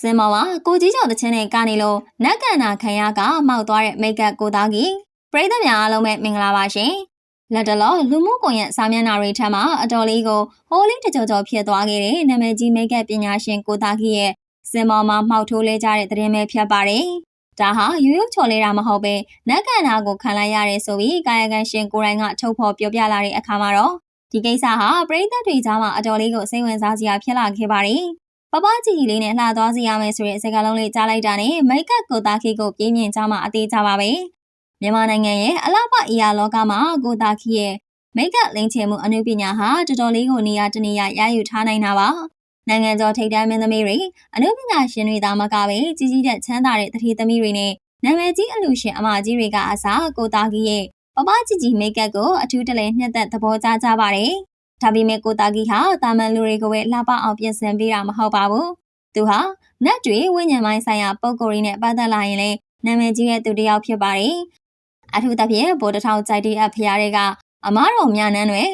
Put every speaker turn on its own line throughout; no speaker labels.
င်မောင်ကကိုကြီးကျော်တချင်းနဲ့ကနေလို့နက်ကန်နာခံရကမောက်သွားတဲ့မိတ်ကပ်ကိုသားကြီးပရိသတ်များအားလုံးပဲမင်္ဂလာပါရှင်လက်တလောလူမှုကွန်ရက်စာမျက်နှာတွေထက်မှအတော်လေးကိုဟိုးလေးတကြောကြောဖြစ်သွားခဲ့တဲ့နာမည်ကြီးမိတ်ကပ်ပညာရှင်ကိုသားကြီးရဲ့စင်မောင်မှာမှောက်ထိုးလဲကြတဲ့သတင်းပဲဖြစ်ပါတယ်ဒါဟာရိုးရိုးချော်လဲတာမဟုတ်ပဲနက်ကန်နာကိုခံလိုက်ရတယ်ဆိုပြီးကာယကံရှင်ကိုယ်တိုင်ကထုတ်ဖော်ပြောပြလာတဲ့အခါမှာတော့ဒီကိစ္စဟာပရိသတ်တွေကြားမှာအတော်လေးကိုစိတ်ဝင်စားစရာဖြစ်လာခဲ့ပါတယ်ပပကြီးကြီးလေးနဲ့လှသွားစီရမယ်ဆိုတဲ့စကားလုံးလေးကြားလိုက်တာနဲ့မိတ်ကပ်ကိုသားခီကိုပြင်းပြင်းကြားမှာအသေးကြပါပဲမြန်မာနိုင်ငံရဲ့အလားပအရာလောကမှာကိုသားခီရဲ့မိတ်ကပ်လင်းချေမှုအနုပညာဟာတော်တော်လေးကိုနေရာတနေရာရယူထားနိုင်တာပါနိုင်ငံကျော်ထိပ်တန်းမင်းသမီးတွေအနုပညာရှင်တွေသာမကပဲကြီးကြီးတဲ့ချမ်းသာတဲ့တတိသမီးတွေနဲ့နာမည်ကြီးအလူရှင်အမကြီးတွေကအစားကိုသားခီရဲ့ပပကြီးကြီးမိတ်ကပ်ကိုအထူးတလဲနှစ်သက်သဘောကျကြပါတယ်ဒါပေမဲ့ကိုသားကြီးဟာတာမန်လူတွေကိုပဲလှပအောင်ပြင်ဆင်ပေးတာမဟုတ်ပါဘူး။သူဟာနတ်တွေဝိညာဉ်ပိုင်းဆိုင်ရာပုံကိုယ်ရင်းနဲ့ပတ်သက်လာရင်လည်းနာမည်ကြီးတဲ့သူတစ်ယောက်ဖြစ်ပါတယ်။အထူးသဖြင့်ဗိုလ်တထောင်ကြိုက်တဲ့အဖျားတွေကအမားတော်မြနန်းတွေ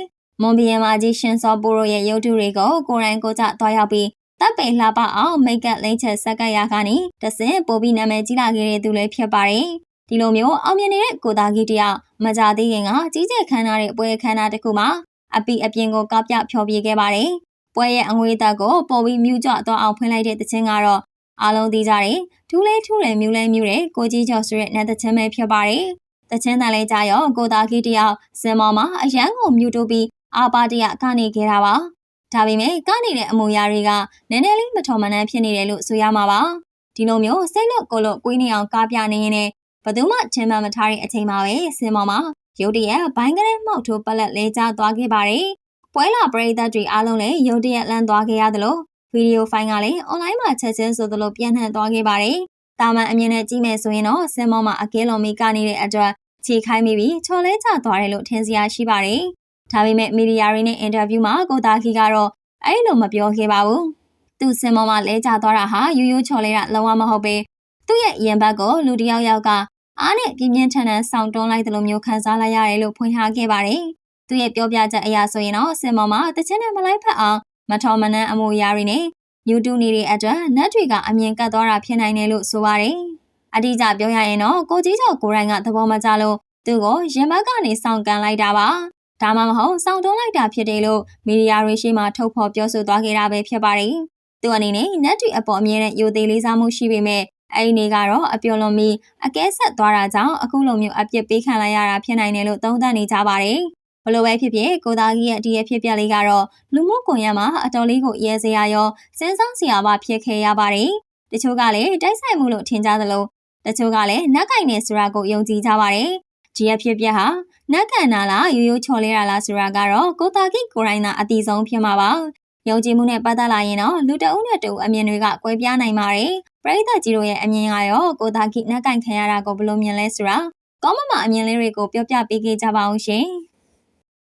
မွန်ဘီယံမာကြီးရှင်စောပိုးတို့ရဲ့ရုပ်ထုတွေကိုကိုယ်တိုင်ကိုကျသွားရောက်ပြီးတပ်ပေလှပအောင်မိတ်ကပ်လိမ့်ချက်ဆက်ကပ်ရာကနေတဆင့်ပိုပြီးနာမည်ကြီးလာခဲ့တဲ့သူလည်းဖြစ်ပါတယ်။ဒီလိုမျိုးအောင်မြင်နေတဲ့ကိုသားကြီးတယောက်မကြသေးခင်ကကြီးကျယ်ခမ်းနားတဲ့ပွဲအခမ်းအနားတစ်ခုမှာအပီအပြင်ကိုကောက်ပြဖျော်ပြခဲ့ပါတယ်။ပွဲရဲ့အငွေသက်ကိုပေါ်ပြီးမြူးကြသွားအောင်ဖွင့်လိုက်တဲ့တခြင်းကတော့အားလုံးသိကြတယ်။ထူးလဲထူးတယ်မြူးလဲမြူးတယ်ကိုကြီးကျော်ဆိုတဲ့နတ်တခြင်းပဲဖြစ်ပါတယ်။တခြင်းတန်လဲကြရောကိုသားကြီးတယောက်စင်မော်မှာအရန်ကိုမြူးတိုးပြီးအာပါတရကနေခဲ့တာပါ။ဒါပေမဲ့ကနေတဲ့အမူအရာတွေကနည်းနည်းလေးမထော်မနှမ်းဖြစ်နေတယ်လို့ဆိုရမှာပါ။ဒီလိုမျိုးစိတ်လွတ်ကိုလို့ကွေးနေအောင်ကားပြနေရင်လည်းဘယ်သူမှချင်းမမထားတဲ့အချိန်မှာပဲစင်မော်မှာရုတ်တရက်ဘိုင်းကလေးမှောက်ထိုးပလက်လဲကျသွားခဲ့ပါတယ်။ပွဲလာပရိသတ်တွေအားလုံးလည်းရုတ်တရက်လန့်သွားခဲ့ရသလိုဗီဒီယိုဖိုင်ကလည်းအွန်လိုင်းမှာချက်ချင်းဆိုသလိုပြန့်နှံ့သွားခဲ့ပါတယ်။တာမန်အမြင်နဲ့ကြည့်မယ်ဆိုရင်တော့စင်မောမှာအကဲလုံးမီကနေနေတဲ့အတွက်ခြေခိုင်းမိပြီးချော်လဲကျသွားတယ်လို့ထင်စရာရှိပါတယ်။ဒါပေမဲ့မီဒီယာတွေနဲ့အင်တာဗျူးမှာကိုသားခီကတော့အဲ့လိုမပြောခဲ့ပါဘူး။သူစင်မောမှာလဲကျသွားတာဟာရိုးရိုးချော်လဲတာလုံးဝမဟုတ်ပဲသူ့ရဲ့ရင်ဘတ်ကိုလူတစ်ယောက်ကအားနဲ့ပြင်းပြင်းထန်ထန်ဆောင်းတွန်းလိုက်သလိုမျိုးခံစားလိုက်ရတယ်လို့ဖွင့်ထားခဲ့ပါတယ်။သူရဲ့ပြောပြချက်အရဆိုရင်တော့စင်မော်မှာတချင်းနဲ့မလိုက်ဖက်အောင်မထော်မနှမ်းအမူအရာတွေနဲ့မြူတူနေတဲ့အတွက်နတ်တွေကအမြင်ကတ်သွားတာဖြစ်နိုင်တယ်လို့ဆိုပါတယ်။အတိအကျပြောရရင်တော့ကိုကြီးကျော်ကိုရိုင်းကသဘောမကျလို့သူကိုရင်ဘတ်ကနေဆောင်းကန်လိုက်တာပါ။ဒါမှမဟုတ်ဆောင်းတွန်းလိုက်တာဖြစ်တယ်လို့မီဒီယာတွေရှေ့မှာထုတ်ဖော်ပြောဆိုသွားခဲ့တာပဲဖြစ်ပါတယ်။သူအနေနဲ့နတ်တွေအပေါ်အမြင်နဲ့ယိုသေးလေးစားမှုရှိပေမဲ့အဲ့ဒီနေ့ကတော့အပြော်လွန်ပြီးအကဲဆက်သွားတာကြောင့်အခုလိုမျိုးအပြစ်ပေးခံလိုက်ရတာဖြစ်နိုင်တယ်လို့သုံးသပ်နေကြပါတယ်။ဘလို့ပဲဖြစ်ဖြစ်ကိုသားကြီးရဲ့ဒီရဲ့ဖြစ်ပျက်လေးကတော့လူမှုကွန်ရက်မှာအတော်လေးကိုရဲစရာရောစဉ်းစားစရာပါဖြစ်ခဲ့ရပါတယ်။တချို့ကလည်းတိုက်ဆိုင်မှုလို့ထင်ကြသလိုတချို့ကလည်းနက်ကင်နေဆိုတာကိုယုံကြည်ကြပါတယ်။ဒီရဲ့ဖြစ်ပျက်ဟာနက်ကန်နာလားရိုးရိုးချော်လဲတာလားဆိုတာကတော့ကိုသားကြီးကိုယ်တိုင်သာအတိဆုံးဖြစ်မှာပါ။ယုံကြည်မှုနဲ့ပတ်သက်လာရင်တော့လူတအုပ်နဲ့တူအမြင်တွေကကွဲပြားနိုင်ပါတယ်။ပရိသတ်ကြီးတို့ရဲ့အမြင်ကရောကိုသားကြီးနက်ကင်ခံရတာကိုဘယ်လိုမြင်လဲဆိုတာကောမမအမြင်လေးတွေကိုပြောပြပေးခဲ့ကြပါအောင်ရှင်။